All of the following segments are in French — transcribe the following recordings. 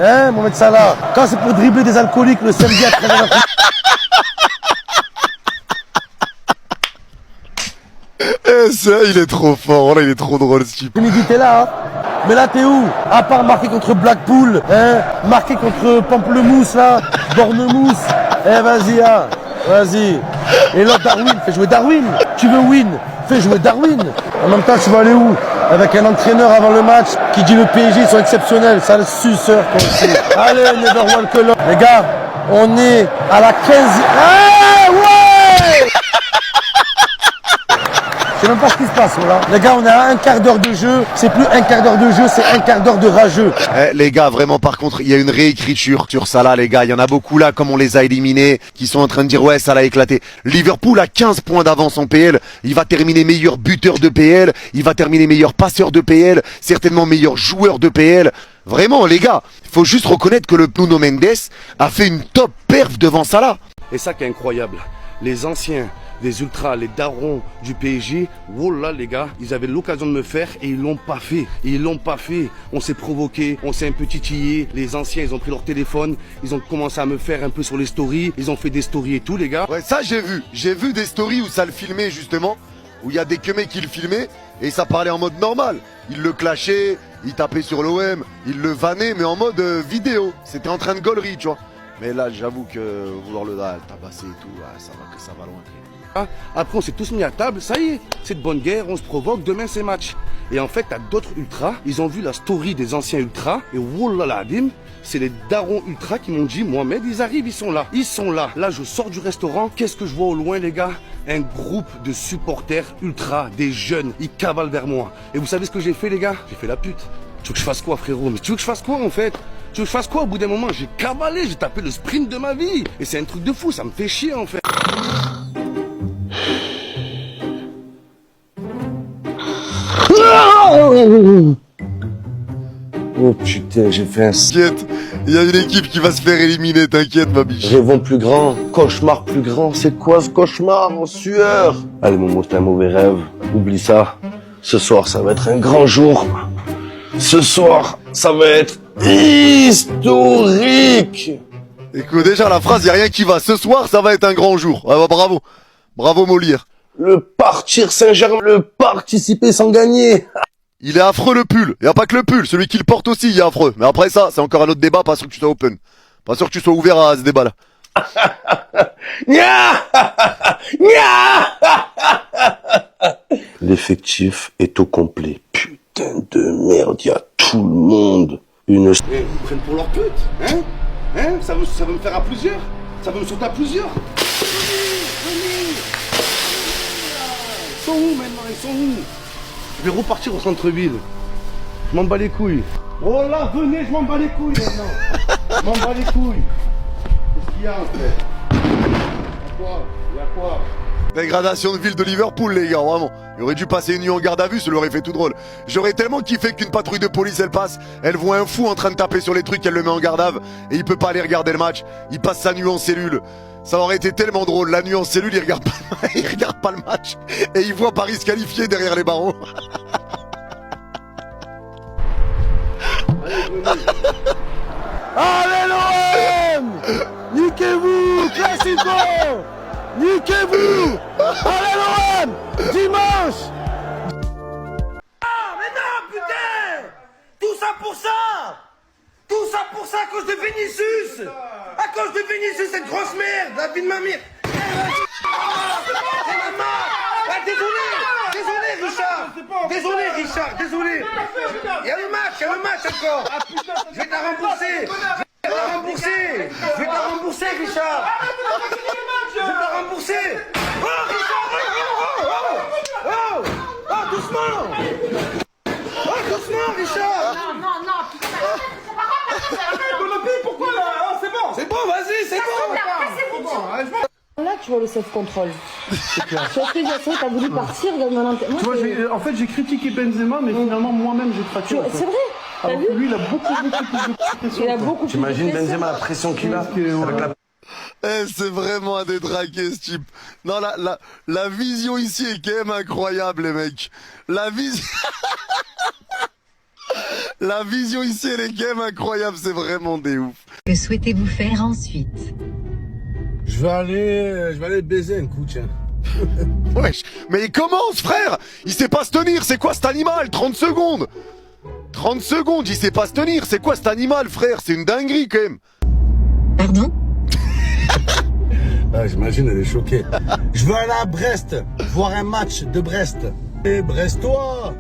Hein, Mohamed Salah? Quand c'est pour dribbler des alcooliques le samedi après la... Ça, il est trop fort, là, il est trop drôle ce type. Midi, t'es là, hein? Mais là, t'es où? À part marquer contre Blackpool, hein? Marquer contre Pamplemousse, là? Bornemousse. Eh, vas-y, hein? Vas-y. Et là, Darwin, fais jouer Darwin. Tu veux win? Fais jouer Darwin. En même temps, tu vas aller où? Avec un entraîneur avant le match qui dit le PSG, ils sont exceptionnels. Ça le suceur, toi aussi. Allez, never walk alone. Les gars, on est à la 15e. Ah, ouais! Je sais même pas ce qui se passe, là. Les gars, on est à un quart d'heure de jeu. C'est plus un quart d'heure de jeu, c'est un quart d'heure de rageux. Les gars, vraiment, par contre, il y a une réécriture sur Salah, les gars. Il y en a beaucoup là, comme on les a éliminés, qui sont en train de dire, ouais, Salah a éclaté. Liverpool a 15 points d'avance en PL. Il va terminer meilleur buteur de PL. Il va terminer meilleur passeur de PL. Certainement meilleur joueur de PL. Vraiment, les gars, il faut juste reconnaître que le Nuno Mendes a fait une top perf devant Salah. Et ça qui est incroyable, les anciens des ultras, les darons du PSG, voilà les gars, ils avaient l'occasion de me faire et ils l'ont pas fait. Ils l'ont pas fait. On s'est provoqué, on s'est un peu titillé. Les anciens, ils ont pris leur téléphone, ils ont commencé à me faire un peu sur les stories. Ils ont fait des stories et tout, les gars. Ouais, ça j'ai vu. J'ai vu des stories où ça le filmait justement, où il y a des queumés qui le filmaient et ça parlait en mode normal. Ils le clashaient, ils tapaient sur l'OM, ils le vannaient, mais en mode vidéo. C'était en train de gaulerie, tu vois. Mais là, j'avoue que vouloir le tabasser et tout, ça va loin. Après, on s'est tous mis à table, ça y est, c'est de bonne guerre, on se provoque, demain c'est match. Et en fait, t'as d'autres ultras, ils ont vu la story des anciens ultras, et wallah dim, c'est les darons ultras qui m'ont dit, Mohamed, ils arrivent, ils sont là. Ils sont là. Là, je sors du restaurant, qu'est-ce que je vois au loin, les gars? Un groupe de supporters ultras, des jeunes, ils cavalent vers moi. Et vous savez ce que j'ai fait, les gars? J'ai fait la pute. Tu veux que je fasse quoi, frérot? Mais tu veux que je fasse quoi, en fait? Tu veux que je fasse quoi? Au bout d'un moment, j'ai cavalé, j'ai tapé le sprint de ma vie. Et c'est un truc de fou, ça me fait chier, en fait. Oh putain, j'ai fait un T'inquiète, il y a une équipe qui va se faire éliminer, t'inquiète ma biche. rêvons plus grand, cauchemar plus grand. C'est quoi ce cauchemar en sueur? Allez Momo, c'est un mauvais rêve. Oublie ça. Ce soir, ça va être un grand jour. Ce soir, ça va être historique. Écoute, déjà la phrase, y a rien qui va. Ce soir, ça va être un grand jour. Ouais, bah, bravo. Bravo Molière. Le partir Saint-Germain, le participer sans gagner. Il est affreux le pull. Y a pas que le pull, celui qui le porte aussi, il est affreux. Mais après ça, c'est encore un autre débat, pas sûr que tu sois open. Pas sûr que tu sois ouvert à ce débat-là. L'effectif est au complet. Putain de merde, y a tout le monde. Une... Ils me prennent pour leur pute, hein? Hein? Ça veut me faire à plusieurs. Ça veut me sauter à plusieurs. Venez. Ils sont où maintenant? Ils sont où? Je vais repartir au centre-ville. Je m'en bats les couilles. Oh là, venez, je m'en bats les couilles maintenant. Je m'en bats les couilles. Qu'est-ce qu'il y a en fait? Il y a quoi? Dégradation de ville de Liverpool, les gars, vraiment. Il aurait dû passer une nuit en garde à vue, ça l'aurait fait tout drôle. J'aurais tellement kiffé qu'une patrouille de police, elle passe, elle voit un fou en train de taper sur les trucs, elle le met en garde à vue, et il peut pas aller regarder le match. Il passe sa nuit en cellule. Ça aurait été tellement drôle. La nuit en cellule, il regarde pas le match, et il voit Paris se qualifier derrière les barreaux. Allez l'OM! Niquez-vous! Classico! Niquez-vous! Allez l'OM! Dimanche! Ah mais non putain! Tout ça pour ça! Tout ça pour ça à cause de Vinicius! À cause de Vinicius, cette grosse merde! La vie de ma mère! Désolé Richard! Désolé Richard, désolé! Il y a le match encore! Je vais te la rembourser! Je vais te la rembourser Richard! Je vais te la rembourser! Oh Richard! Oh doucement! Oh doucement Richard! Non, putain, c'est pas grave, Pourquoi là? Ah, c'est bon. C'est bon, vas-y, c'est bon! Là, tu vois le self-control. Tu vois ce que je veux dire, t'as voulu partir, moi, Tu vois, en fait, j'ai critiqué Benzema, mais finalement, moi-même, j'ai craqué. en fait. c'est vrai, t'as Alors vu? que lui, il a beaucoup plus de pression. Il a quoi. beaucoup plus de T'imagines pression. Benzema, la pression qu'il a Parce que, avec voilà. la... C'est vraiment un détraqué ce type. Non, la vision ici est quand même incroyable, les mecs. La vision... La vision ici, elle est quand même incroyable, c'est vraiment des ouf. Que souhaitez-vous faire ensuite? Je vais aller baiser un coup, tiens. Wesh, mais il commence, frère. Il sait pas se tenir, c'est quoi cet animal? 30 secondes 30 secondes, il sait pas se tenir, c'est quoi cet animal, frère? C'est une dinguerie, quand même. Pardon? Ah, j'imagine, elle est choquée. Je veux aller à Brest, voir un match de Brest. Et Brestois,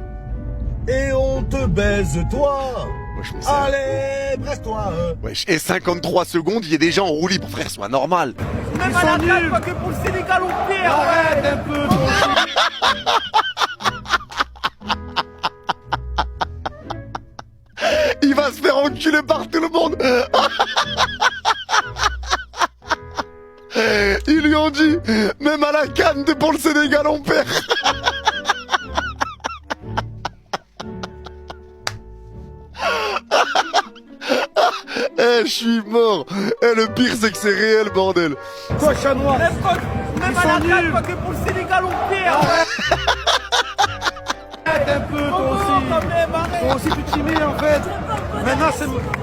et on te baise, toi. Wesh, mais c'est- Allez, Brestois. Wesh, et 53 secondes, il est déjà en roue libre, frère, sois normal. Ils sont nuls. Que pour le Sénégal, on perd. Arrête un peu, toi aussi. Il va se faire enculer par tout le monde. Ils lui ont dit, même à la canne de pour le Sénégal, on perd. Eh, je suis mort. Eh, le pire, c'est que c'est réel, bordel. Toi, chat noir. Même à la canne, que pour le Sénégal, on perd. Arrête un peu, toi aussi. Toi aussi, tu t'y mets, en fait.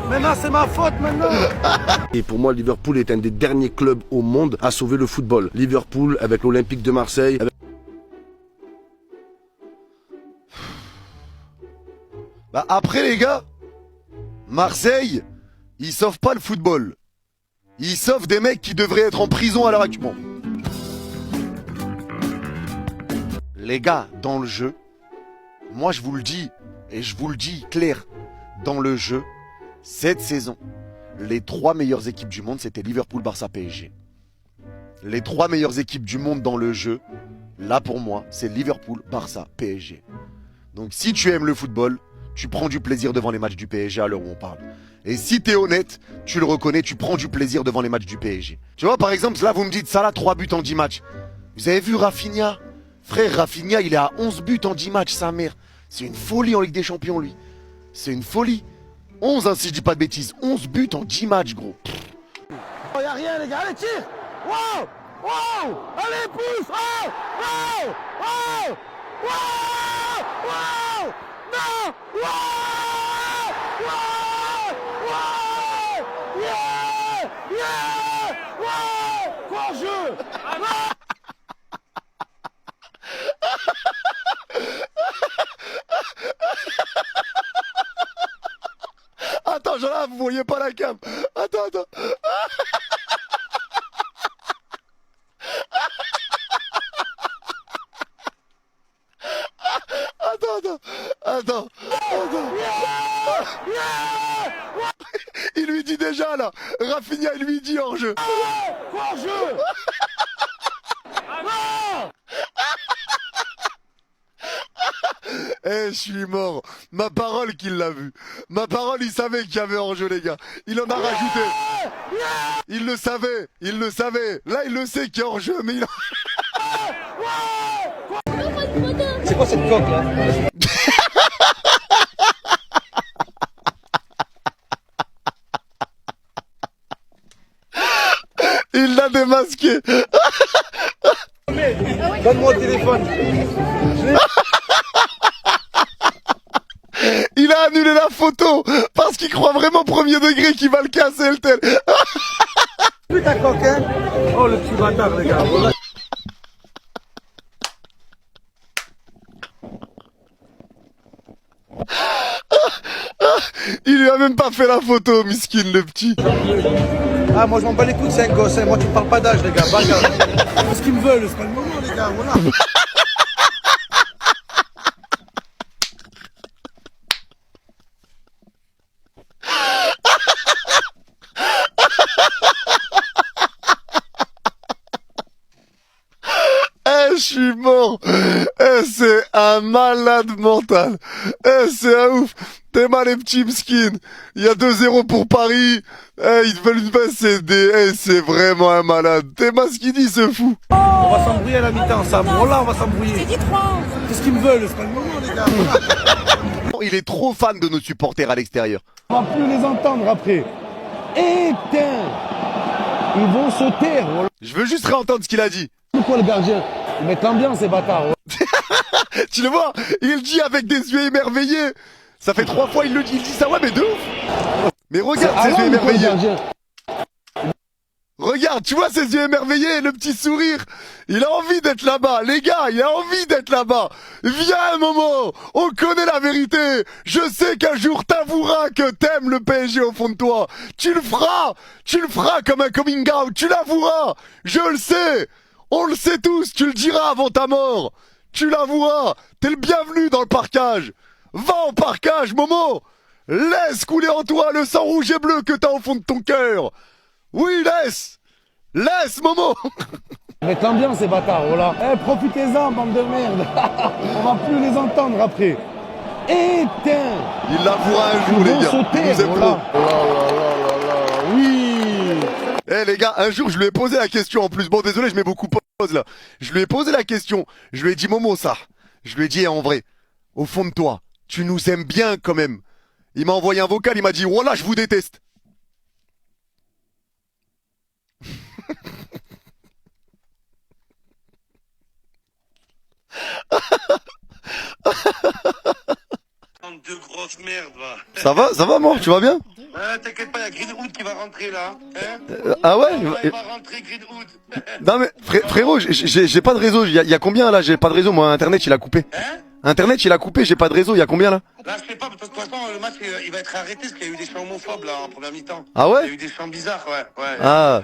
Maintenant, c'est ma faute, maintenant. Et pour moi, Liverpool est un des derniers clubs au monde à sauver le football. Liverpool, avec l'Olympique de Marseille. Bah, après, les gars, Marseille, ils sauvent pas le football. Ils sauvent des mecs qui devraient être en prison à l'heure actuelle. Bon. Les gars, dans le jeu, moi je vous le dis, et je vous le dis clair, dans le jeu, cette saison, les 3 meilleures équipes du monde, c'était Liverpool, Barça, PSG. Les 3 meilleures équipes du monde dans le jeu, là pour moi, c'est Liverpool, Barça, PSG. Donc si tu aimes le football, tu prends du plaisir devant les matchs du PSG à l'heure où on parle. Et si t'es honnête, tu le reconnais, tu prends du plaisir devant les matchs du PSG. Tu vois, par exemple, là, vous me dites, Salah, 3 buts en 10 matchs. Vous avez vu Rafinha? Frère, Rafinha, il est à 11 buts en 10 matchs, sa mère. C'est une folie en Ligue des Champions, lui. C'est une folie. 11, hein, si je dis pas de bêtises. 11 buts en 10 matchs, gros. Oh, y'a rien, les gars. Allez, tire. Wow. Wow. Allez, pousse. Oh. Wow. Wow. Wow. Wow. Non. Wow. Wow. Wow. Yeah. Yeah. Wow. Quoi en jeu? Attends, là, vous voyez pas la cam. Attends. Attends. Il lui dit déjà, là. Rafinha, il lui dit hors jeu. Quoi en jeu? Eh, je suis mort. Ma parole qu'il l'a vu. Ma parole, il savait qu'il y avait hors-jeu, les gars. Il en a rajouté. Il le savait. Là, il le sait qu'il y a hors-jeu, mais il en... C'est quoi cette coque, là? Il l'a démasqué. Donne-moi le téléphone. Il a annulé la photo parce qu'il croit vraiment premier degré qu'il va le casser, le tel. Plus ta coque, hein? Oh, le petit bâtard, les gars. Il lui a même pas fait la photo, miskin, le petit. Ah, moi je m'en bats les couilles, c'est un gosse. Hein. Moi, tu me parles pas d'âge, les gars. Bagarre. C'est ce qu'ils me veulent, c'est pas le moment, les gars. Voilà. Je suis mort. C'est un malade mental. C'est un ouf. T'es mal les petits skins. Il y a 2-0 pour Paris. Ils veulent une baisse. C'est vraiment un malade. T'es Maskini, ce fou. On va s'embrouiller à la mi-temps, Sam. Voilà, on va s'embrouiller. C'est ce qu'ils me veulent, c'est pas le moment, les gars. Voilà. Il est trop fan de nos supporters à l'extérieur. On va plus les entendre après. Éteins. Ils vont se taire. Voilà. Je veux juste réentendre ce qu'il a dit. Pourquoi le gardien? Ils mettent l'ambiance, ces bâtards. Tu le vois? Il dit avec des yeux émerveillés. Ça fait 3 fois il le dit, il dit ça, ouais, mais de ouf. Mais regarde ses yeux Alain ou quoi, le émerveillés. gardien? Regarde, tu vois ses yeux émerveillés, le petit sourire. Il a envie d'être là-bas, les gars, il a envie d'être là-bas. Viens, Momo, on connaît la vérité. Je sais qu'un jour t'avoueras que t'aimes le PSG au fond de toi. Tu le feras comme un coming out, tu l'avoueras. Je le sais, on le sait tous, tu le diras avant ta mort. Tu l'avoueras, t'es le bienvenu dans le parquage. Va en parquage, Momo. Laisse couler en toi le sang rouge et bleu que t'as au fond de ton cœur. Oui, laisse, Momo. Avec l'ambiance, ces bâtards, voilà. Eh, profitez-en, bande de merde. On va plus les entendre après. Éteins. Il l'avouera un jour, Ils les vont gars. sauter, Vous êtes voilà. pros. Oui. Eh les gars, un jour je lui ai posé la question en plus. Bon désolé, je mets beaucoup de pause là. Je lui ai posé la question. Je lui ai dit Momo ça. Je lui ai dit en vrai, au fond de toi, tu nous aimes bien quand même. Il m'a envoyé un vocal, il m'a dit voilà, je vous déteste. De grosses merdes, va. Ça va moi, tu vas bien? T'inquiète pas, il y a Greenwood qui va rentrer là. Hein, Ah ouais? il va rentrer Greenwood. Non mais frérot, j'ai pas de réseau. Il y a combien là? J'ai pas de réseau. Moi, internet il a coupé. Hein? Internet il a coupé. J'ai pas de réseau. Il y a combien là? Là, je sais pas, de toute façon, le match il va être arrêté parce qu'il y a eu des chants homophobes là en première mi-temps. Ah ouais? Il y a eu des chants bizarres, ouais. Ah.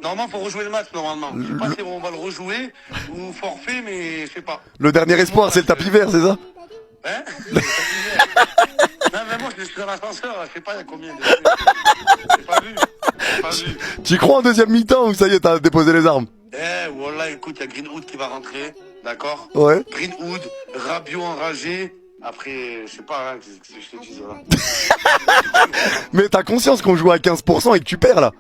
Normalement, faut rejouer le match normalement. Je sais pas si on va le rejouer ou forfait, mais je sais pas. Le dernier espoir, c'est le tapis vert, c'est ça? Hein? Non, mais moi, je suis dans l'ascenseur, je sais pas, il y a combien de... J'ai pas vu. Tu crois en deuxième mi-temps ou ça y est, t'as déposé les armes? Voilà, écoute, il y a Greenwood qui va rentrer, d'accord? Ouais. Greenwood, Rabiot enragé. Après, je sais pas, hein, qu'est-ce que je te dis, voilà. Mais t'as conscience qu'on joue à 15% et que tu perds là?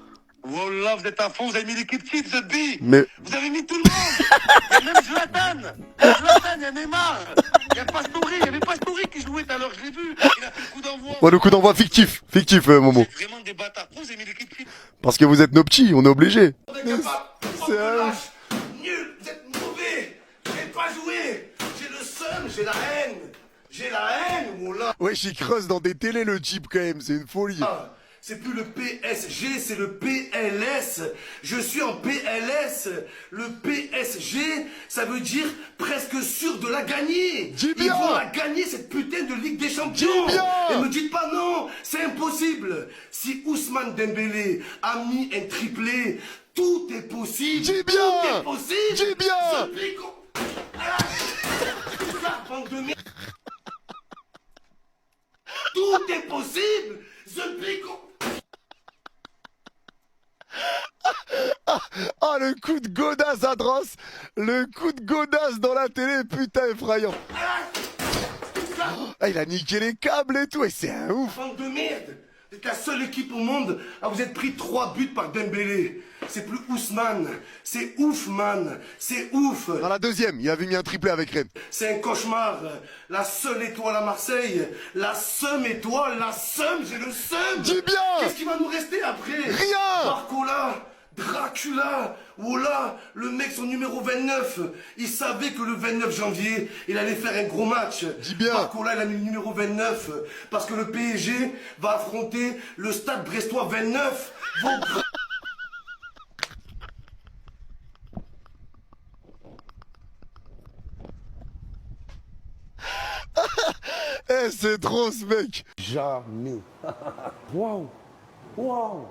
Voilà, vous êtes à fond, vous avez mis l'équipe type, The B. Mais... Vous avez mis tout le monde. Il y a même Zlatan, il y a Neymar. Il y a Pastore, il y avait Pastore qui jouait tout à l'heure, je l'ai vu. Il a fait le coup d'envoi. Ouais, le coup d'envoi fictif, Momo. C'est vraiment des bâtards. Pourquoi vous avez mis l'équipe type? Parce que vous êtes nos petits, on est obligés. C'est un... Nul, vous êtes mauvais. J'ai pas joué. J'ai le seum, j'ai la haine. J'ai la haine, voilà. Ouais, j'y creuse dans des télés le type quand même, c'est une folie. C'est plus le PSG, c'est le PLS. Je suis en PLS. Le PSG, ça veut dire presque sûr de la gagner. Dis bien. Ils vont la gagner, cette putain de Ligue des Champions. Dis bien. Et me dites pas non, c'est impossible. Si Ousmane Dembélé a mis un triplé, tout est possible. Dis bien. Tout est possible. Dis bien. Bande de merde. Tout est possible. The Big... Ah, le coup de godasse à Dross. Le coup de godasse dans la télé, putain, effrayant. Ah, il a niqué les câbles et tout, et c'est un ouf. Bande de merde. Vous êtes la seule équipe au monde à vous être pris 3 buts par Dembélé. C'est plus Ousmane, c'est Oufman, c'est ouf. Dans la deuxième, il avait mis un triplé avec Rennes. C'est un cauchemar. La seule étoile à Marseille, la seule étoile, la seum, j'ai le seum. Dis bien. Qu'est-ce qui va nous rester après? Rien. Barcola, Dracula, voilà, le mec son numéro 29, il savait que le 29 janvier, il allait faire un gros match. Dis bien. Barcola, il a mis le numéro 29 parce que le PSG va affronter le Stade Brestois 29. Eh, c'est trop ce mec. Jamais. Waouh. Waouh.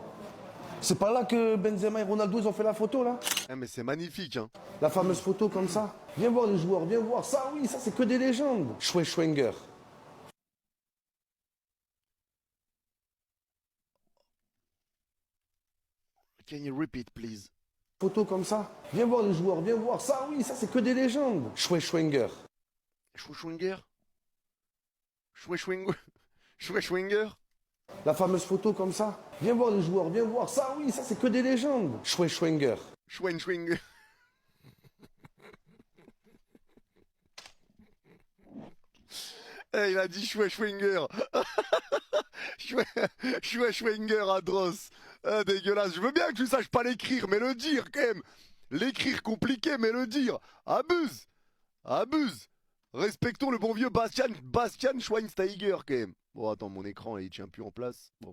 C'est pas là que Benzema et Ronaldo ils ont fait la photo là? Eh, mais c'est magnifique, hein. La fameuse photo comme ça. Viens voir les joueurs, viens voir. Ça oui, ça c'est que des légendes. Schwenger. Can you repeat, please? Photo comme ça. Viens voir les joueurs, viens voir. Ça oui, ça c'est que des légendes. Schwenger. Schwenger? Schwenger? La fameuse photo comme ça. Viens voir les joueurs, viens voir. Ça oui, ça c'est que des légendes. Schwenger. Schwenger. Eh, il a dit Schwenger. Schwenger à Dross. Ah, dégueulasse. Je veux bien que tu saches pas l'écrire, mais le dire quand même. L'écrire compliqué, mais le dire. Abuse. Respectons le bon vieux Bastian Schweinsteiger quand même. Bon attends, mon écran là, il tient plus en place. Bon.